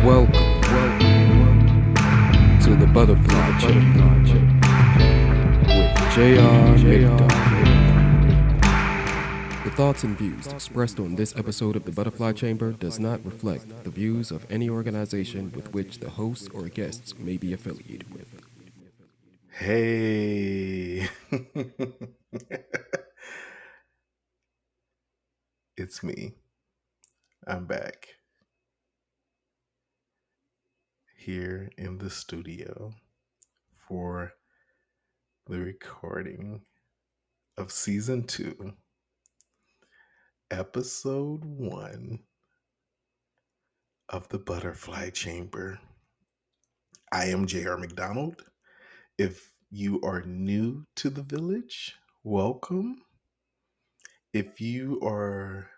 Welcome to the Butterfly Chamber with J.R. McDonald. The thoughts and views expressed on this episode of the Butterfly Chamber does not reflect the views of any organization with which the hosts or guests may be affiliated with. Hey, it's me. I'm back here in the studio for the recording of season 2, episode 1 of the Butterfly Chamber. I am J.R. McDonald. If you are new to the village, welcome. If you are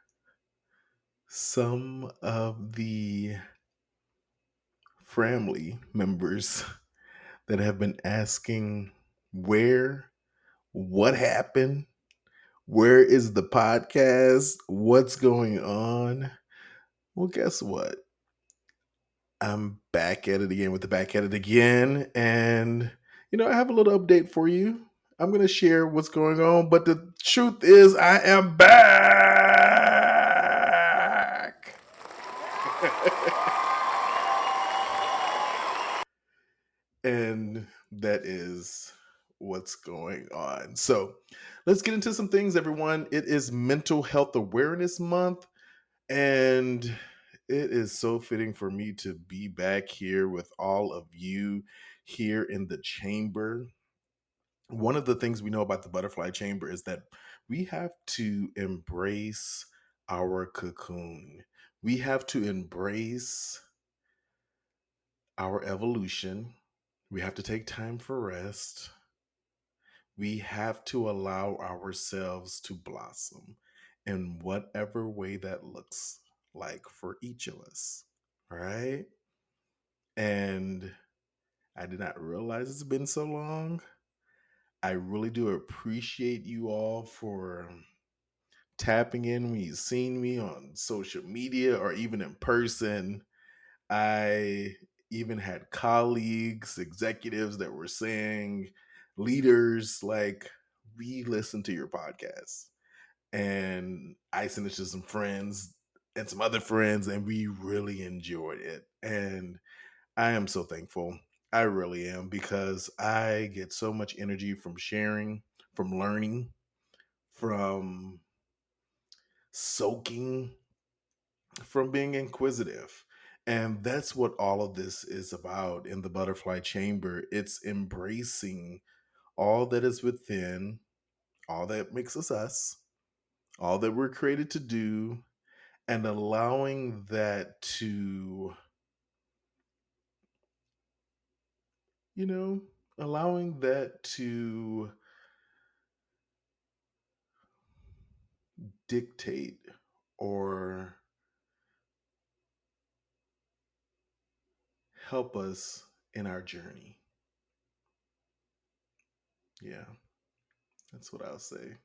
some of the family members that have been asking what happened, where is the podcast, what's going on? Well, guess what? I'm back at it again with the back at it again. And, I have a little update for you. I'm going to share what's going on, but the truth is, I am back. And that is what's going on. So let's get into some things, everyone. It is Mental Health Awareness Month, and it is so fitting for me to be back here with all of you here in the chamber. One of the things we know about the Butterfly Chamber is that we have to embrace our cocoon. We have to embrace our evolution. We have to take time for rest. We have to allow ourselves to blossom in whatever way that looks like for each of us. Right? And I did not realize it's been so long. I really do appreciate you all for tapping in when you've seen me on social media or even in person. I even had colleagues, executives that were saying, leaders, like, we listen to your podcast. And I sent it to some friends and some other friends, and we really enjoyed it. And I am so thankful. I really am, because I get so much energy from sharing, from learning, from soaking, from being inquisitive. And that's what all of this is about in the Butterfly Chamber. It's embracing all that is within, all that makes us, all that we're created to do, and allowing that to, you know, allowing that to dictate or help us in our journey. Yeah, that's what I'll say.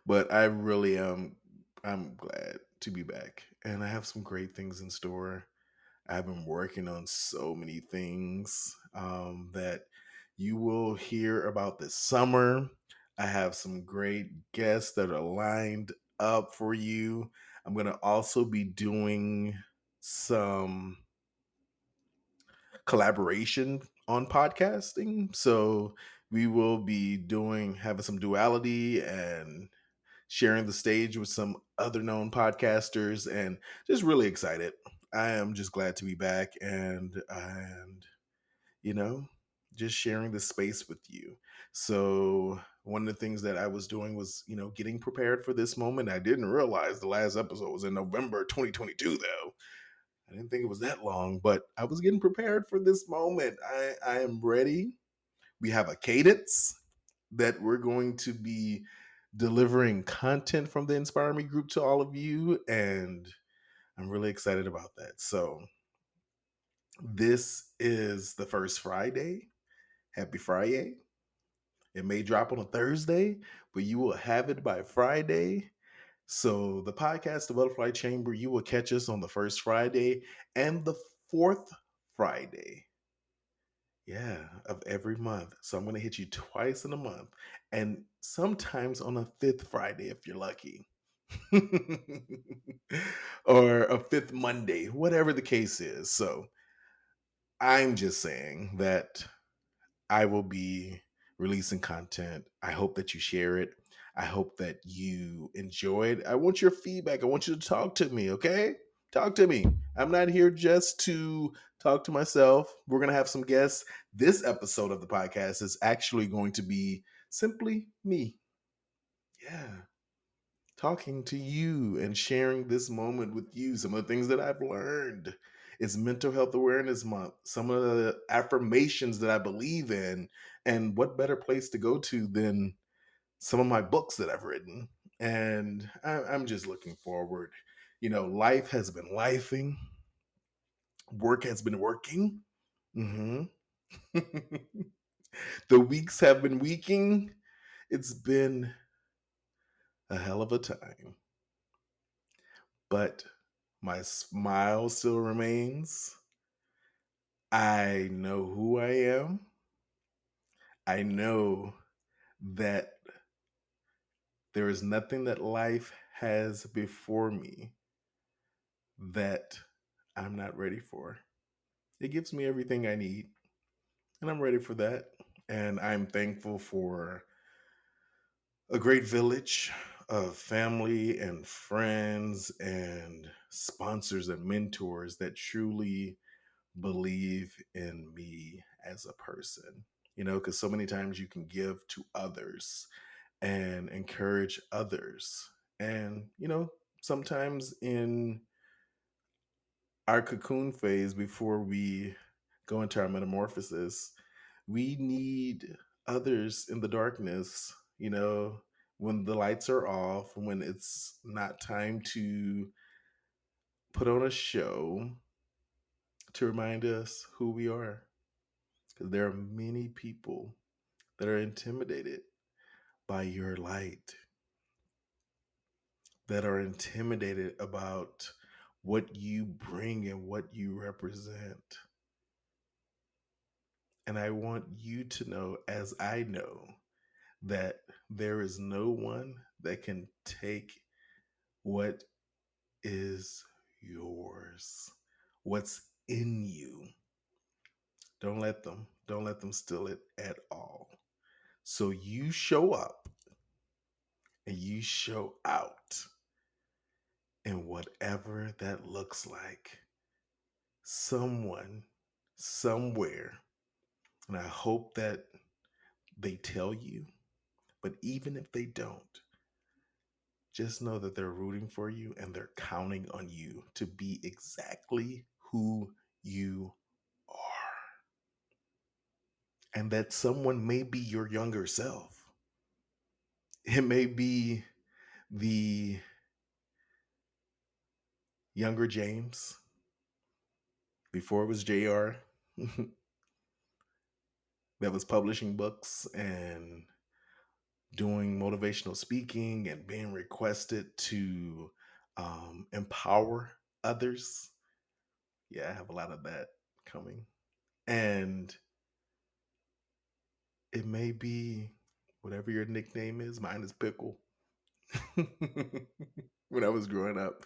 But I really am, I'm glad to be back, and I have some great things in store. I've been working on so many things that you will hear about this summer. I have some great guests that are lined up for you. I'm going to also be doing some collaboration on podcasting. So we will be having some duality and sharing the stage with some other known podcasters, and just really excited. I am just glad to be back and you know, just sharing the space with you. So one of the things that I was doing was, getting prepared for this moment. I didn't realize the last episode was in November 2022 though. I didn't think it was that long, but I was getting prepared for this moment. I am ready. We have a cadence that we're going to be delivering content from the Inspire Me group to all of you, and I'm really excited about that. So, this is the first Friday. Happy Friday. It may drop on a Thursday, but you will have it by Friday. So, the podcast, The Butterfly Chamber, you will catch us on the first Friday and the fourth Friday, yeah, of every month. So, I'm going to hit you twice in a month and sometimes on a fifth Friday if you're lucky. Or a fifth Monday, whatever the case is. So, I'm just saying that I will be releasing content. I hope that you share it. I hope that you enjoy it. I want your feedback. I want you to talk to me, okay? Talk to me. I'm not here just to talk to myself. We're going to have some guests. This episode of the podcast is actually going to be simply me. Yeah, talking to you and sharing this moment with you. Some of the things that I've learned. It's Mental Health Awareness Month. Some of the affirmations that I believe in. And what better place to go to than some of my books that I've written? And I'm just looking forward. Life has been lifing, work has been working. hmm the weeks have been weeking. It's been a hell of a time. But my smile still remains. I know who I am. I know that there is nothing that life has before me that I'm not ready for. It gives me everything I need, and I'm ready for that. And I'm thankful for a great village of family and friends and sponsors and mentors that truly believe in me as a person. Because so many times you can give to others and encourage others. And, sometimes in our cocoon phase before we go into our metamorphosis, we need others in the darkness, when the lights are off, when it's not time to put on a show to remind us who we are. Because there are many people that are intimidated by your light, that are intimidated about what you bring and what you represent. And I want you to know, as I know, that there is no one that can take what is yours, what's in you. Don't let them. Don't let them steal it at all. So you show up and you show out in whatever that looks like. Someone, somewhere, and I hope that they tell you, but even if they don't, just know that they're rooting for you and they're counting on you to be exactly who you are. And that someone may be your younger self. It may be the younger James before it was JR that was publishing books and doing motivational speaking and being requested to empower others. Yeah, I have a lot of that coming. And it may be whatever your nickname is. Mine is Pickle. When I was growing up,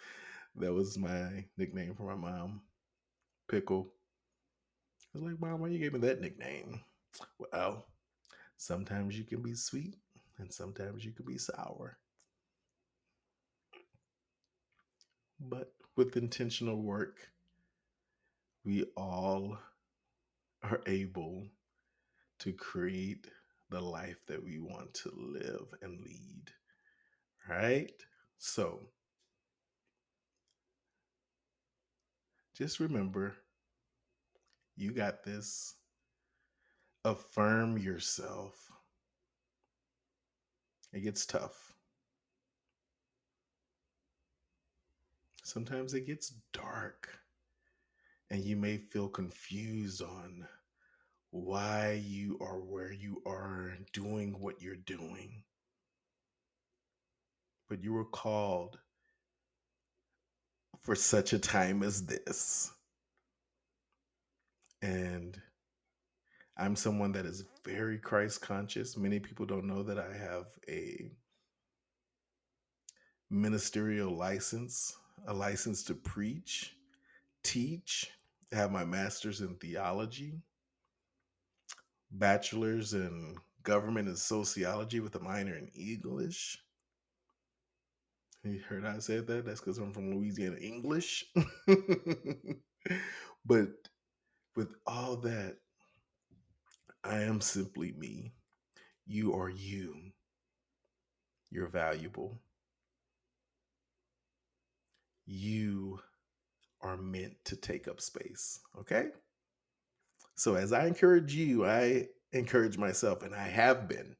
that was my nickname for my mom, Pickle. I was like, Mom, why you gave me that nickname? Well, sometimes you can be sweet and sometimes you can be sour. But with intentional work, we all are able to create the life that we want to live and lead. Right? So just remember, you got this. Affirm yourself. It gets tough. Sometimes it gets dark, and you may feel confused on why you are where you are doing what you're doing. but you were called for such a time as this. And I'm someone that is very Christ conscious. Many people don't know that I have a ministerial license, a license to preach, teach, have my master's in theology, bachelor's in government and sociology with a minor in English. You heard I said that? That's because I'm from Louisiana English. But with all that, I am simply me. You are you. You're valuable. You are meant to take up space. Okay? So as I encourage you, I encourage myself, and I have been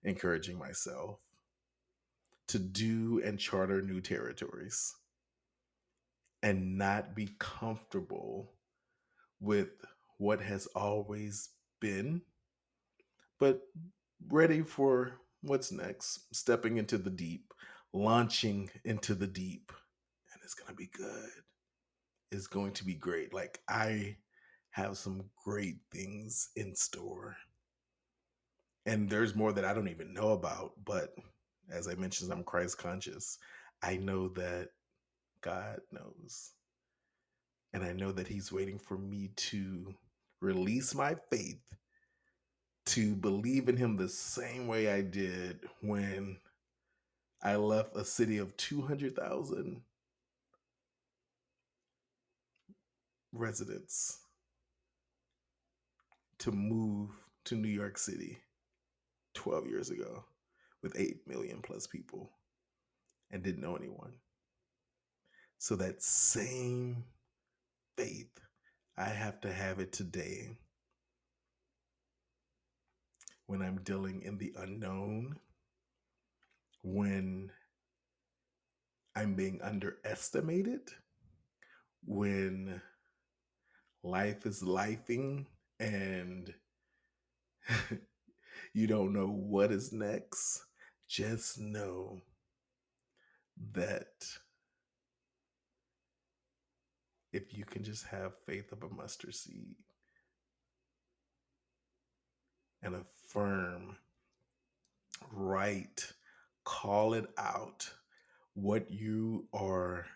encouraging myself to do and charter new territories and not be comfortable with what has always been, but ready for what's next, stepping into the deep, launching into the deep. And it's going to be good. It's going to be great. Like, I have some great things in store. And there's more that I don't even know about. But as I mentioned, I'm Christ conscious. I know that God knows. And I know that He's waiting for me to release my faith, to believe in Him the same way I did when I left a city of 200,000 residents to move to New York City 12 years ago with 8 million plus people and didn't know anyone. So that same faith, I have to have it today when I'm dealing in the unknown, when I'm being underestimated, when life is lifing and you don't know what is next. Just know that if you can just have faith of a mustard seed and affirm, write, call it out, what you are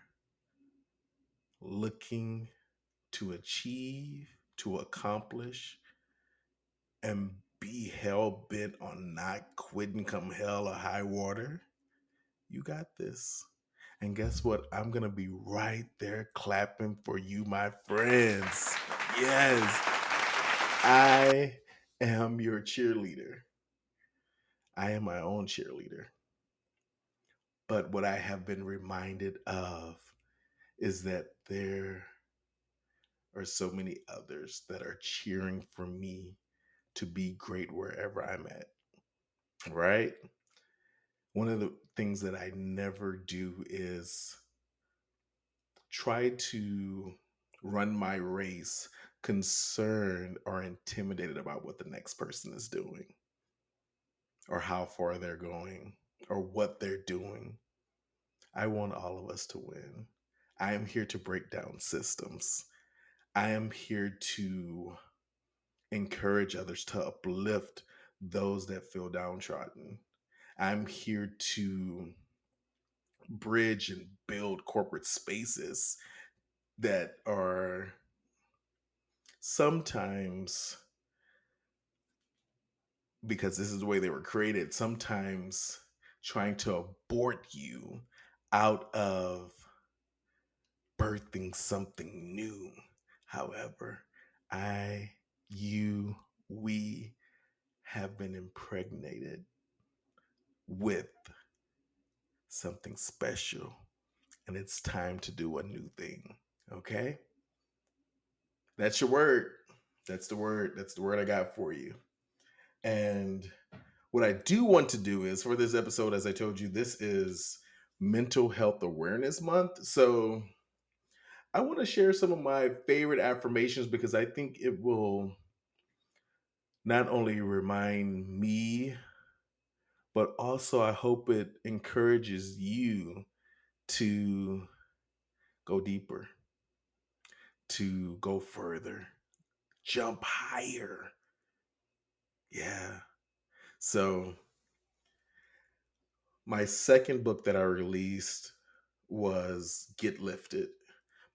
looking to achieve, to accomplish, and be hell bent on not quitting come hell or high water, you got this. And guess what? I'm going to be right there clapping for you, my friends. Yes, I am your cheerleader. I am my own cheerleader. But what I have been reminded of is that there are so many others that are cheering for me to be great wherever I'm at, right? One of the things that I never do is try to run my race concerned or intimidated about what the next person is doing or how far they're going or what they're doing. I want all of us to win. I am here to break down systems. I am here to encourage others, to uplift those that feel downtrodden. I'm here to bridge and build corporate spaces that are sometimes, because this is the way they were created, sometimes trying to abort you out of birthing something new. However, I, you, we have been impregnated with something special, and it's time to do a new thing. Okay? That's your word. That's the word. That's the word I got for you. And what I do want to do is for this episode, as I told you, this is Mental Health Awareness Month. So I want to share some of my favorite affirmations because I think it will not only remind me, but also I hope it encourages you to go deeper, to go further, jump higher. Yeah. So, my second book that I released was Get Lifted.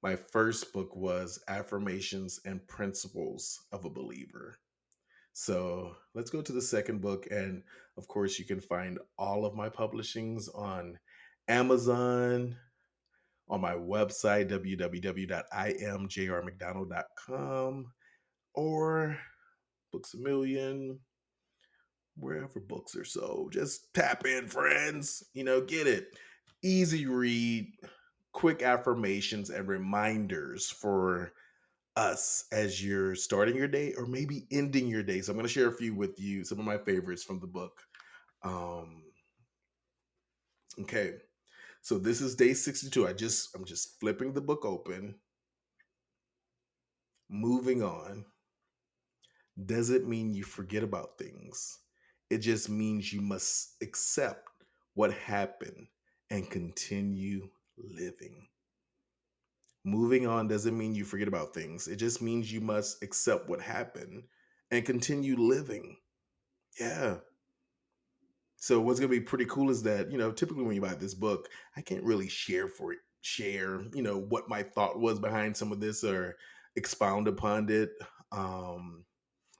My first book was Affirmations and Principles of a Believer. So let's go to the second book. And of course, you can find all of my publishings on Amazon, on my website, www.iamjrmcdonald.com, or Books a Million, wherever books are sold. Just tap in, friends. Get it. Easy read, quick affirmations and reminders for us as you're starting your day or maybe ending your day. So I'm going to share a few with you, some of my favorites from the book. Um, okay. So this is day 62. I'm just flipping the book open. Moving on doesn't mean you forget about things. It just means you must accept what happened and continue living. Moving on doesn't mean you forget about things. It just means you must accept what happened and continue living. Yeah. So what's gonna be pretty cool is that, typically when you buy this book, I can't really share, what my thought was behind some of this or expound upon it. Um,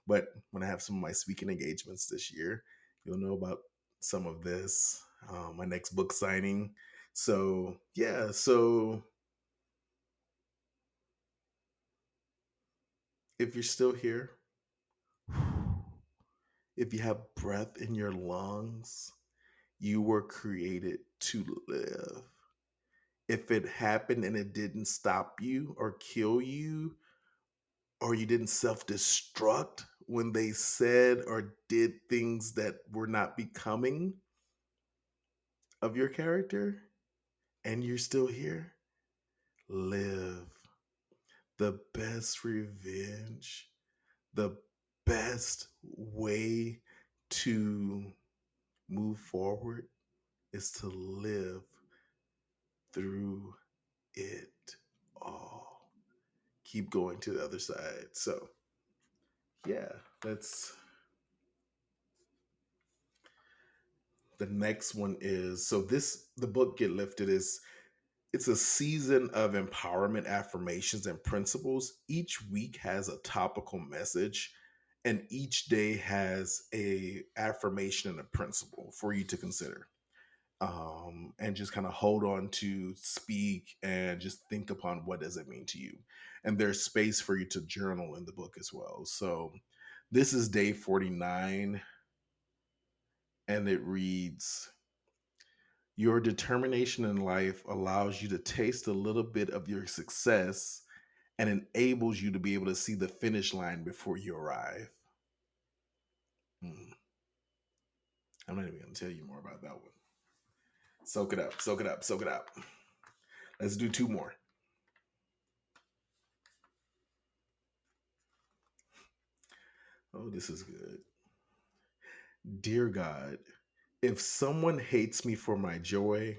but when I have some of my speaking engagements this year, you'll know about some of this. My next book signing. So yeah, so if you're still here, if you have breath in your lungs, you were created to live. If it happened and it didn't stop you or kill you, or you didn't self destruct when they said or did things that were not becoming of your character, and you're still here, live. The best revenge, the best way to move forward is to live through it all. Keep going to the other side. So, yeah, that's the next one is so this the book Get Lifted is it's a season of empowerment affirmations and principles. Each week has a topical message and each day has a affirmation and a principle for you to consider. And just kind of hold on to speak and just think upon what does it mean to you. And there's space for you to journal in the book as well. So this is day 49 and it reads, your determination in life allows you to taste a little bit of your success and enables you to be able to see the finish line before you arrive. Hmm. I'm not even going to tell you more about that one. Soak it up, soak it up, soak it up. Let's do two more. Oh, this is good. Dear God, if someone hates me for my joy,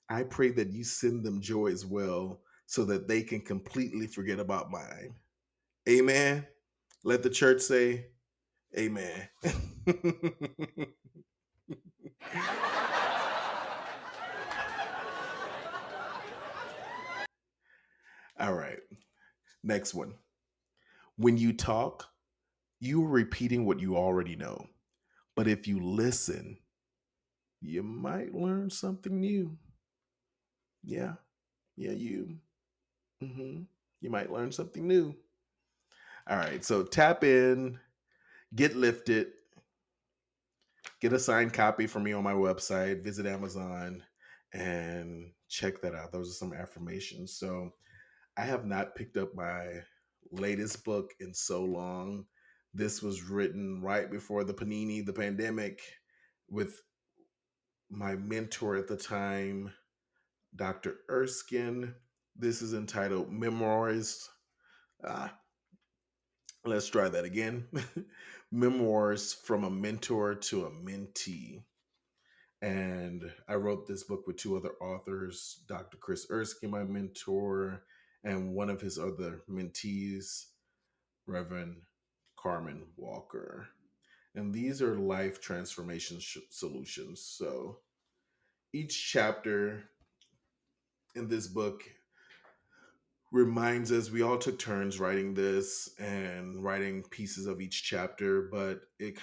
I pray that you send them joy as well so that they can completely forget about mine. Amen. Let the church say, Amen. All right. Next one. When you talk, you are repeating what you already know. But if you listen, you might learn something new. Yeah. Yeah, you. hmm You might learn something new. All right. So tap in, get lifted, get a signed copy from me on my website, visit Amazon, and check that out. Those are some affirmations. So I have not picked up my latest book in so long. This was written right before the pandemic, with my mentor at the time, Dr. Erskine. This is entitled Memoirs. Ah, let's try that again. Memoirs from a Mentor to a Mentee. And I wrote this book with two other authors, Dr. Chris Erskine, my mentor, and one of his other mentees, Reverend Carmen Walker. And these are life transformation solutions. So each chapter in this book reminds us we all took turns writing this and writing pieces of each chapter, but it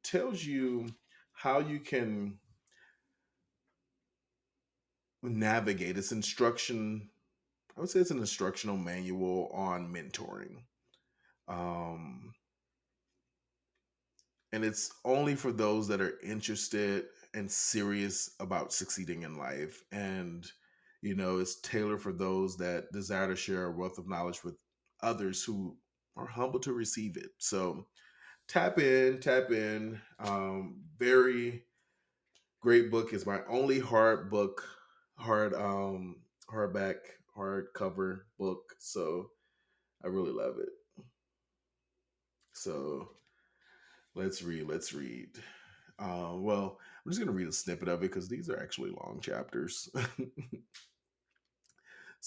tells you how you can navigate. It's instruction. I would say it's an instructional manual on mentoring. Um, and it's only for those that are interested and serious about succeeding in life. And, it's tailored for those that desire to share a wealth of knowledge with others who are humble to receive it. So tap in, tap in. Very great book. Is my only hard book, hard hardback, hardcover book. So I really love it. So let's read. Let's read. Well, I'm just going to read a snippet of it because these are actually long chapters.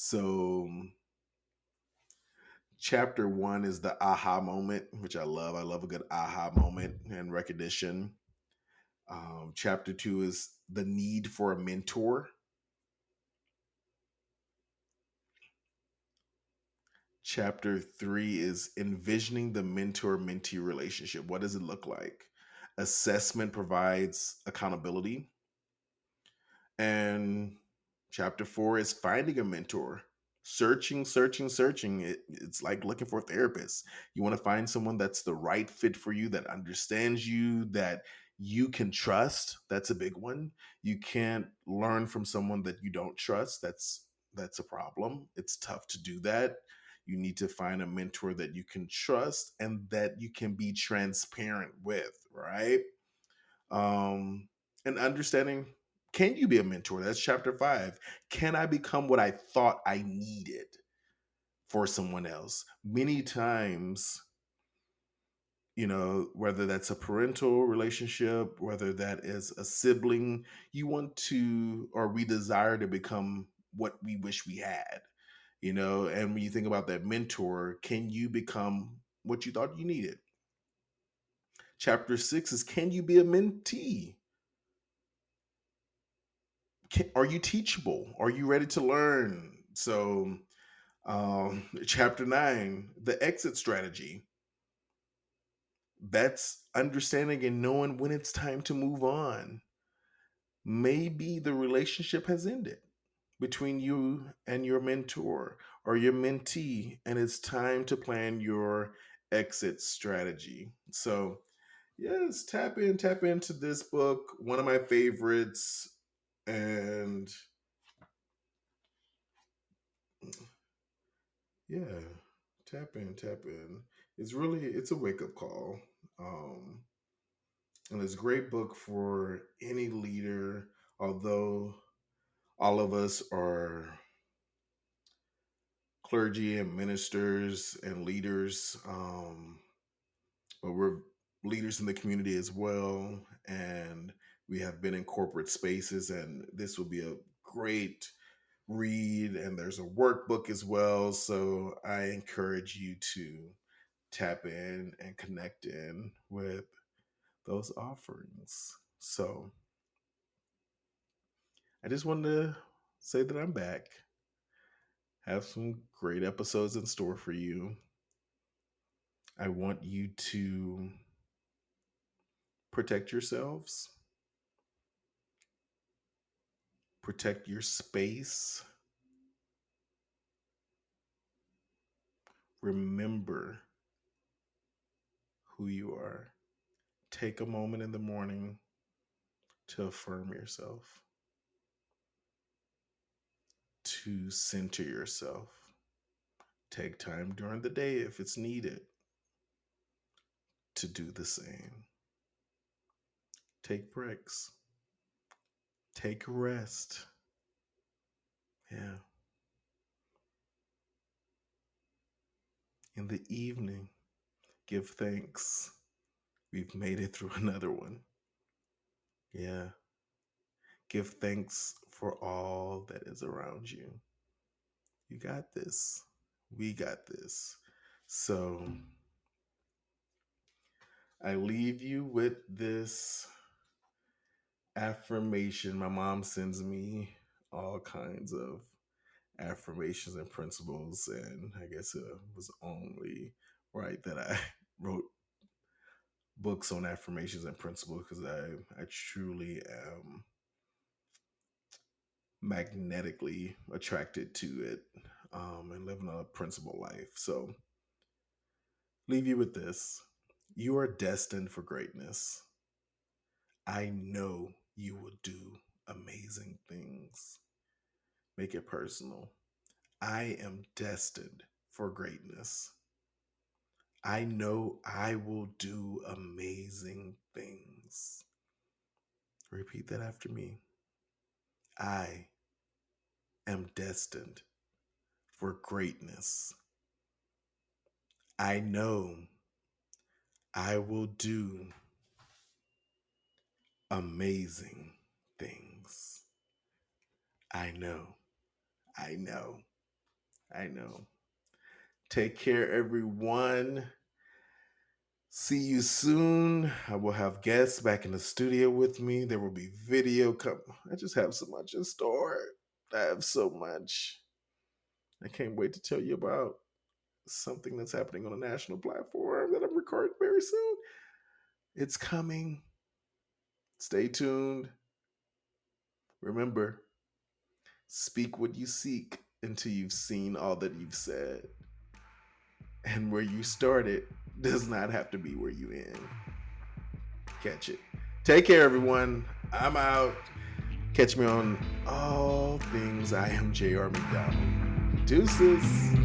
So, chapter one is the aha moment, which I love. I love a good aha moment and recognition. Chapter two is the need for a mentor. Chapter three is envisioning the mentor mentee relationship. What does it look like? Assessment provides accountability. And chapter four is finding a mentor. Searching, searching, searching. It's like looking for a therapist. You want to find someone that's the right fit for you, that understands you, that you can trust. That's a big one. You can't learn from someone that you don't trust. That's a problem. It's tough to do that. You need to find a mentor that you can trust and that you can be transparent with, right? And understanding, can you be a mentor? That's chapter five. Can I become what I thought I needed for someone else? Many times, whether that's a parental relationship, whether that is a sibling, you want to, or we desire to become what we wish we had, and when you think about that mentor, can you become what you thought you needed? Chapter six is, can you be a mentee? Are you teachable? Are you ready to learn? So, chapter nine, the exit strategy. That's understanding and knowing when it's time to move on. Maybe the relationship has ended between you and your mentor or your mentee, and it's time to plan your exit strategy. So, yes, tap into this book, one of my favorites. And yeah, tap in. It's a wake up call. Um, and it's a great book for any leader, although all of us are clergy and ministers and leaders, but we're leaders in the community as well. And we have been in corporate spaces, and this will be a great read. And there's a workbook as well. So I encourage you to tap in and connect in with those offerings. So I just wanted to say that I'm back. Have some great episodes in store for you. I want you to protect yourselves, protect your space. Remember who you are. Take a moment in the morning to affirm yourself, to center yourself. Take time during the day if it's needed to do the same. Take breaks. Take a rest. Yeah. In the evening, give thanks. We've made it through another one. Yeah. Give thanks for all that is around you. You got this. We got this. So I leave you with this affirmation. My mom sends me all kinds of affirmations and principles, and I guess it was only right that I wrote books on affirmations and principles because I truly am magnetically attracted to it and living a principle life. So leave you with this. You are destined for greatness. I know you will do amazing things. Make it personal. I am destined for greatness. I know I will do amazing things. Repeat that after me. I am destined for greatness. I know I will do amazing things. I know, I know, I know. Take care, everyone. See you soon. I will have guests back in the studio with me. There will be video come. I just have so much in store. I have so much. I can't wait to tell you about something that's happening on a national platform that I'm recording very soon. It's coming. Stay tuned. Remember, speak what you seek until you've seen all that you've said. And where you started does not have to be where you end. Catch it. Take care, everyone. I'm out. Catch me on all things I am J.R. McDonald. Deuces.